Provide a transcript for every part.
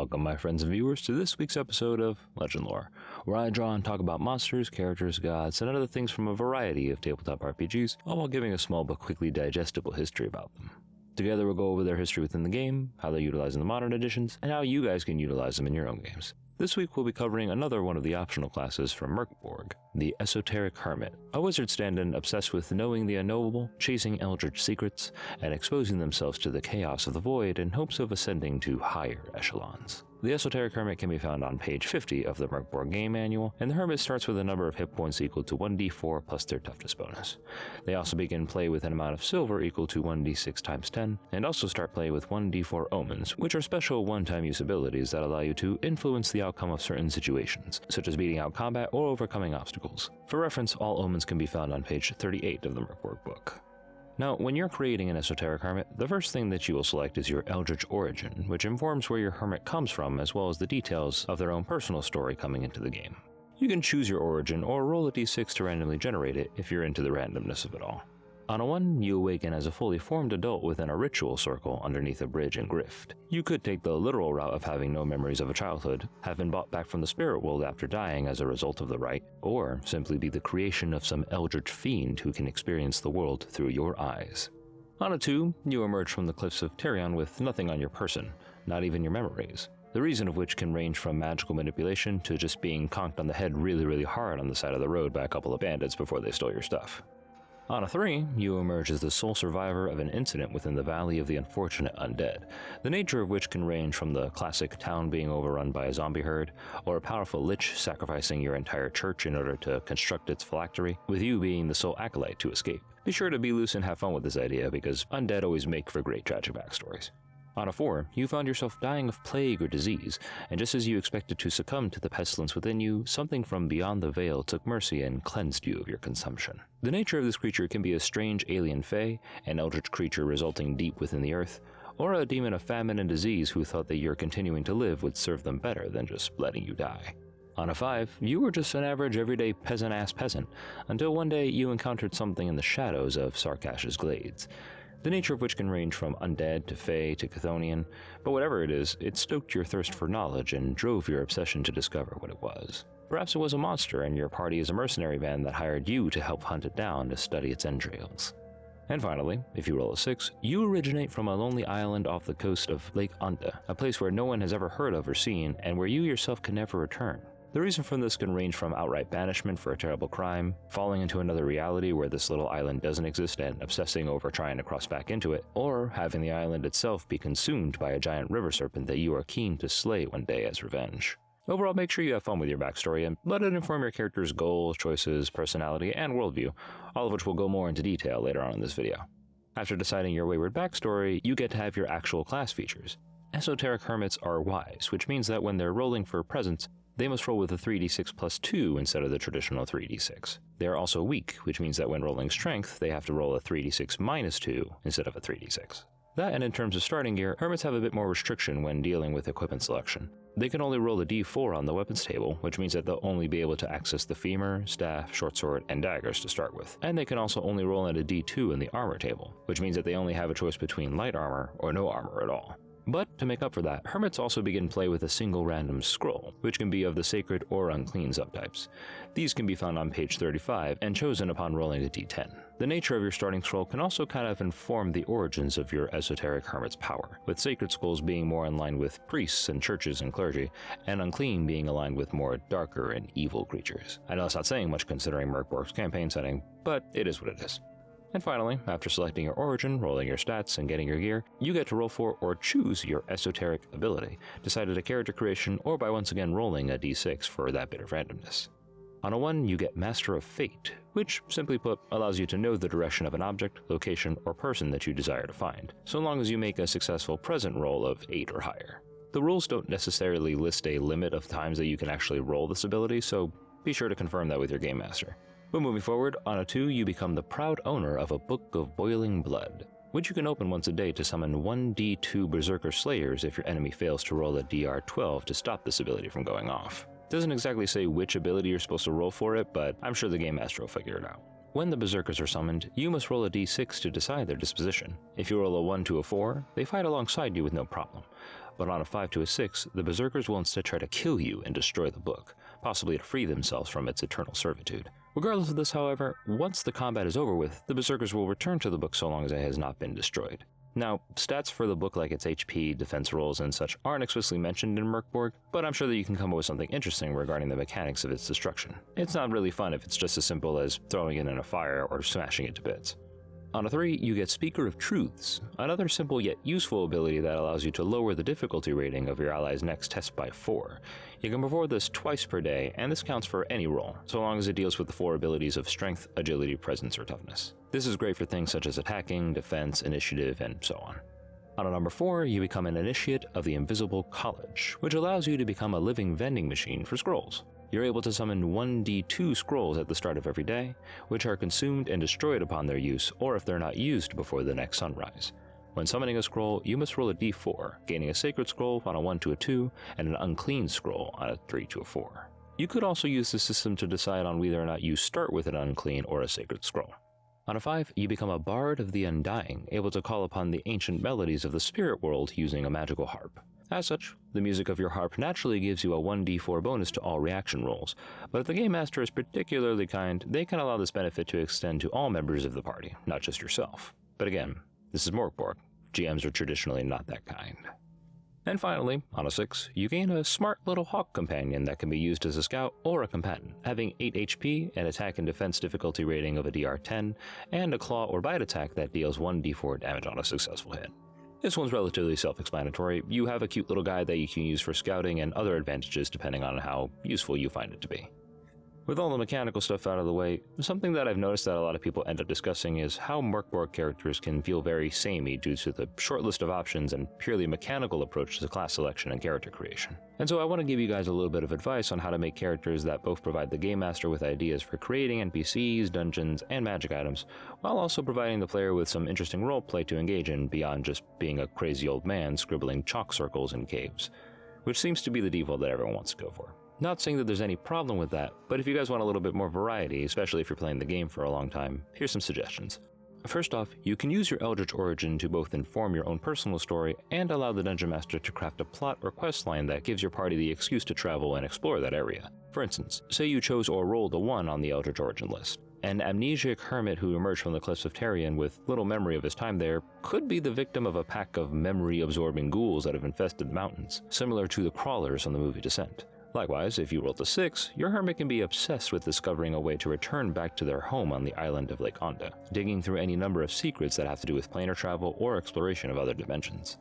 Welcome, my friends and viewers, to this week's episode of Legendlore, where I draw and talk about monsters, characters, gods, and other things from a variety of tabletop RPGs, all while giving a small but quickly digestible history about them. Together we'll go over their history within the game, how they're utilized in the modern editions, and how you guys can utilize them in your own games. This week we'll be covering another one of the optional classes from Mörk, the Esoteric Hermit, a wizard stand-in obsessed with knowing the unknowable, chasing Eldritch secrets, and exposing themselves to the chaos of the void in hopes of ascending to higher echelons. The Esoteric Hermit can be found on page 50 of the Mörk game manual, and the Hermit starts with a number of hit points equal to 1d4 plus their toughness bonus. They also begin play with an amount of silver equal to 1d6 times 10, and also start play with 1d4 omens, which are special one-time use abilities that allow you to influence the outcome of certain situations, such as beating out combat or overcoming obstacles. For reference, all omens can be found on page 38 of the Mörk book. Now, when you're creating an Esoteric Hermit, the first thing that you will select is your Eldritch origin, which informs where your Hermit comes from as well as the details of their own personal story coming into the game. You can choose your origin or roll a d6 to randomly generate it if you're into the randomness of it all. On a 1, you awaken as a fully formed adult within a ritual circle underneath a bridge and grift. You could take the literal route of having no memories of a childhood, have been brought back from the spirit world after dying as a result of the rite, or simply be the creation of some eldritch fiend who can experience the world through your eyes. On a 2, you emerge from the cliffs of Terion with nothing on your person, not even your memories. The reason of which can range from magical manipulation to just being conked on the head really hard on the side of the road by a couple of bandits before they stole your stuff. On a 3, you emerge as the sole survivor of an incident within the Valley of the Unfortunate Undead, the nature of which can range from the classic town being overrun by a zombie herd, or a powerful lich sacrificing your entire church in order to construct its phylactery, with you being the sole acolyte to escape. Be sure to be loose and have fun with this idea, because undead always make for great tragic backstories. On a 4, you found yourself dying of plague or disease, and just as you expected to succumb to the pestilence within you, something from beyond the veil took mercy and cleansed you of your consumption. The nature of this creature can be a strange alien fae, an eldritch creature resulting deep within the earth, or a demon of famine and disease who thought that your continuing to live would serve them better than just letting you die. On a 5, you were just an average everyday peasant-ass peasant, until one day you encountered something in the shadows of Sarkash's glades, the nature of which can range from undead to fae to Chthonian, but whatever it is, it stoked your thirst for knowledge and drove your obsession to discover what it was. Perhaps it was a monster and your party is a mercenary band that hired you to help hunt it down to study its entrails. And finally, if you roll a 6, you originate from a lonely island off the coast of Lake Unda, a place where no one has ever heard of or seen, and where you yourself can never return. The reason for this can range from outright banishment for a terrible crime, falling into another reality where this little island doesn't exist and obsessing over trying to cross back into it, or having the island itself be consumed by a giant river serpent that you are keen to slay one day as revenge. Overall, make sure you have fun with your backstory and let it inform your character's goals, choices, personality, and worldview, all of which will go more into detail later on in this video. After deciding your wayward backstory, you get to have your actual class features. Esoteric Hermits are wise, which means that when they're rolling for presence, they must roll with a 3d6 plus 2 instead of the traditional 3d6. They are also weak, which means that when rolling strength, they have to roll a 3d6 minus 2 instead of a 3d6. That, and in terms of starting gear, Hermits have a bit more restriction when dealing with equipment selection. They can only roll a d4 on the weapons table, which means that they'll only be able to access the femur, staff, short sword, and daggers to start with. And they can also only roll at a d2 in the armor table, which means that they only have a choice between light armor or no armor at all. But to make up for that, Hermits also begin play with a single random scroll, which can be of the sacred or unclean subtypes. These can be found on page 35 and chosen upon rolling a d10. The nature of your starting scroll can also kind of inform the origins of your Esoteric Hermit's power, with sacred scrolls being more in line with priests and churches and clergy, and unclean being aligned with more darker and evil creatures. I know that's not saying much considering Mörk's campaign setting, but it is what it is. And finally, after selecting your origin, rolling your stats, and getting your gear, you get to roll for or choose your esoteric ability, decided at character creation or by once again rolling a d6 for that bit of randomness. On a 1, you get Master of Fate, which, simply put, allows you to know the direction of an object, location, or person that you desire to find, so long as you make a successful present roll of 8 or higher. The rules don't necessarily list a limit of times that you can actually roll this ability, so be sure to confirm that with your game master. But moving forward, on a 2, you become the proud owner of a Book of Boiling Blood, which you can open once a day to summon 1d2 Berserker Slayers if your enemy fails to roll a dr12 to stop this ability from going off. Doesn't exactly say which ability you're supposed to roll for it, but I'm sure the Game Master will figure it out. When the Berserkers are summoned, you must roll a d6 to decide their disposition. If you roll a 1 to a 4, they fight alongside you with no problem. But on a 5 to a 6, the Berserkers will instead try to kill you and destroy the book, possibly to free themselves from its eternal servitude. Regardless of this, however, once the combat is over with, the Berserkers will return to the book so long as it has not been destroyed. Now, stats for the book like its HP, defense rolls, and such aren't explicitly mentioned in Mörk, but I'm sure that you can come up with something interesting regarding the mechanics of its destruction. It's not really fun if it's just as simple as throwing it in a fire or smashing it to bits. On a 3, you get Speaker of Truths, another simple yet useful ability that allows you to lower the difficulty rating of your ally's next test by 4. You can perform this twice per day, and this counts for any roll, so long as it deals with the 4 abilities of Strength, Agility, Presence, or Toughness. This is great for things such as attacking, defense, initiative, and so on. On a number 4, you become an Initiate of the Invisible College, which allows you to become a living vending machine for scrolls. You're able to summon 1d2 scrolls at the start of every day, which are consumed and destroyed upon their use or if they're not used before the next sunrise. When summoning a scroll, you must roll a d4, gaining a sacred scroll on a 1 to a 2 and an unclean scroll on a 3 to a 4. You could also use the system to decide on whether or not you start with an unclean or a sacred scroll. On a 5, you become a Bard of the Undying, able to call upon the ancient melodies of the spirit world using a magical harp. As such, the music of your harp naturally gives you a 1d4 bonus to all reaction rolls, but if the Game Master is particularly kind, they can allow this benefit to extend to all members of the party, not just yourself. But again, this is Mörk. GMs are traditionally not that kind. And finally, on a 6, you gain a smart little hawk companion that can be used as a scout or a combatant, having 8 HP, an attack and defense difficulty rating of a DR10, and a claw or bite attack that deals 1d4 damage on a successful hit. This one's relatively self-explanatory. You have a cute little guy that you can use for scouting and other advantages depending on how useful you find it to be. With all the mechanical stuff out of the way, something that I've noticed that a lot of people end up discussing is how Mörk characters can feel very samey due to the short list of options and purely mechanical approach to class selection and character creation. And so I want to give you guys a little bit of advice on how to make characters that both provide the Game Master with ideas for creating NPCs, dungeons, and magic items, while also providing the player with some interesting roleplay to engage in beyond just being a crazy old man scribbling chalk circles in caves, which seems to be the default that everyone wants to go for. Not saying that there's any problem with that, but if you guys want a little bit more variety, especially if you're playing the game for a long time, here's some suggestions. First off, you can use your Eldritch origin to both inform your own personal story and allow the Dungeon Master to craft a plot or quest line that gives your party the excuse to travel and explore that area. For instance, say you chose or rolled a 1 on the Eldritch origin list. An amnesiac hermit who emerged from the cliffs of Tarion with little memory of his time there could be the victim of a pack of memory-absorbing ghouls that have infested the mountains, similar to the crawlers on the movie Descent. Likewise, if you rolled a 6, your hermit can be obsessed with discovering a way to return back to their home on the island of Lake Onda, digging through any number of secrets that have to do with planar travel or exploration of other dimensions.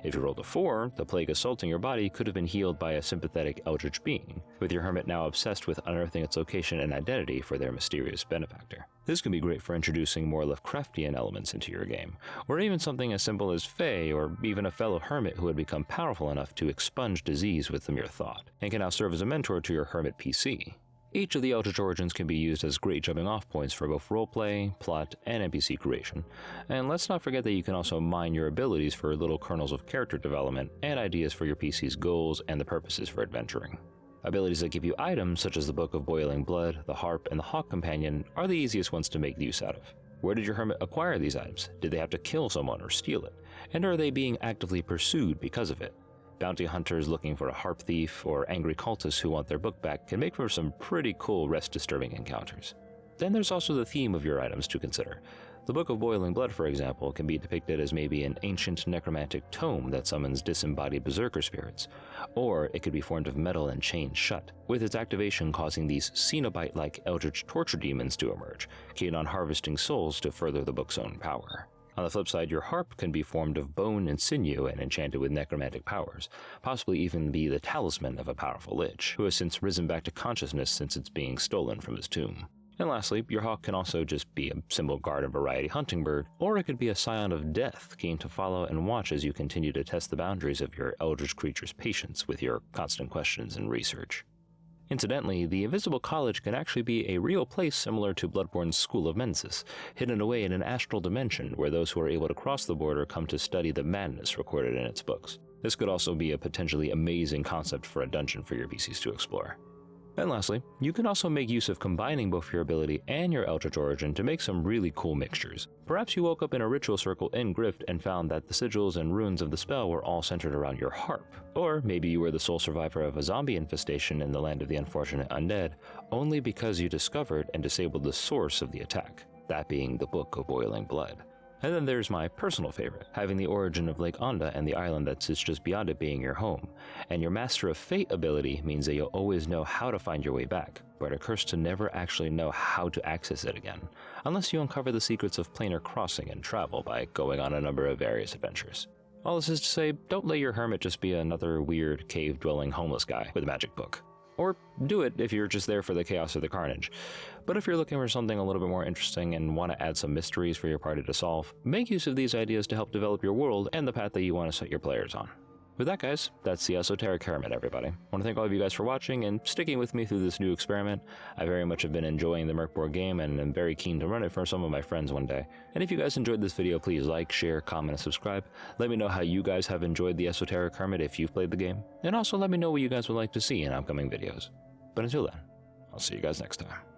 If you rolled a 4, the plague assaulting your body could have been healed by a sympathetic eldritch being, with your hermit now obsessed with unearthing its location and identity for their mysterious benefactor. This can be great for introducing more Lovecraftian elements into your game, or even something as simple as Fae or even a fellow hermit who had become powerful enough to expunge disease with the mere thought, and can now serve as a mentor to your hermit PC. Each of the Eldritch origins can be used as great jumping off points for both roleplay, plot, and NPC creation, and let's not forget that you can also mine your abilities for little kernels of character development and ideas for your PC's goals and the purposes for adventuring. Abilities that give you items such as the Book of Boiling Blood, the Harp, and the Hawk Companion are the easiest ones to make use out of. Where did your hermit acquire these items? Did they have to kill someone or steal it? And are they being actively pursued because of it? Bounty hunters looking for a harp thief or angry cultists who want their book back can make for some pretty cool rest-disturbing encounters. Then there's also the theme of your items to consider. The Book of Boiling Blood, for example, can be depicted as maybe an ancient necromantic tome that summons disembodied berserker spirits, or it could be formed of metal and chained shut, with its activation causing these Cenobite-like eldritch torture demons to emerge, keen on harvesting souls to further the book's own power. On the flip side, your harp can be formed of bone and sinew and enchanted with necromantic powers, possibly even be the talisman of a powerful lich, who has since risen back to consciousness since it's being stolen from his tomb. And lastly, your hawk can also just be a simple garden variety hunting bird, or it could be a scion of death, keen to follow and watch as you continue to test the boundaries of your eldritch creature's patience with your constant questions and research. Incidentally, the Invisible College can actually be a real place similar to Bloodborne's School of Mensis, hidden away in an astral dimension where those who are able to cross the border come to study the madness recorded in its books. This could also be a potentially amazing concept for a dungeon for your PCs to explore. And lastly, you can also make use of combining both your ability and your Eldritch origin to make some really cool mixtures. Perhaps you woke up in a ritual circle in Grift and found that the sigils and runes of the spell were all centered around your harp. Or maybe you were the sole survivor of a zombie infestation in the land of the unfortunate undead, only because you discovered and disabled the source of the attack, that being the Book of Boiling Blood. And then there's my personal favorite, having the origin of Lake Onda and the island that sits just beyond it being your home. And your Master of Fate ability means that you'll always know how to find your way back, but are cursed to never actually know how to access it again, unless you uncover the secrets of planar crossing and travel by going on a number of various adventures. All this is to say, don't let your hermit just be another weird, cave-dwelling homeless guy with a magic book. Or do it if you're just there for the chaos or the carnage. But if you're looking for something a little bit more interesting and want to add some mysteries for your party to solve, make use of these ideas to help develop your world and the path that you want to set your players on. With that, guys, that's the Esoteric Hermit, everybody. I want to thank all of you guys for watching and sticking with me through this new experiment. I very much have been enjoying the Mörk board game and am very keen to run it for some of my friends one day. And if you guys enjoyed this video, please like, share, comment, and subscribe. Let me know how you guys have enjoyed the Esoteric Hermit if you've played the game. And also let me know what you guys would like to see in upcoming videos. But until then, I'll see you guys next time.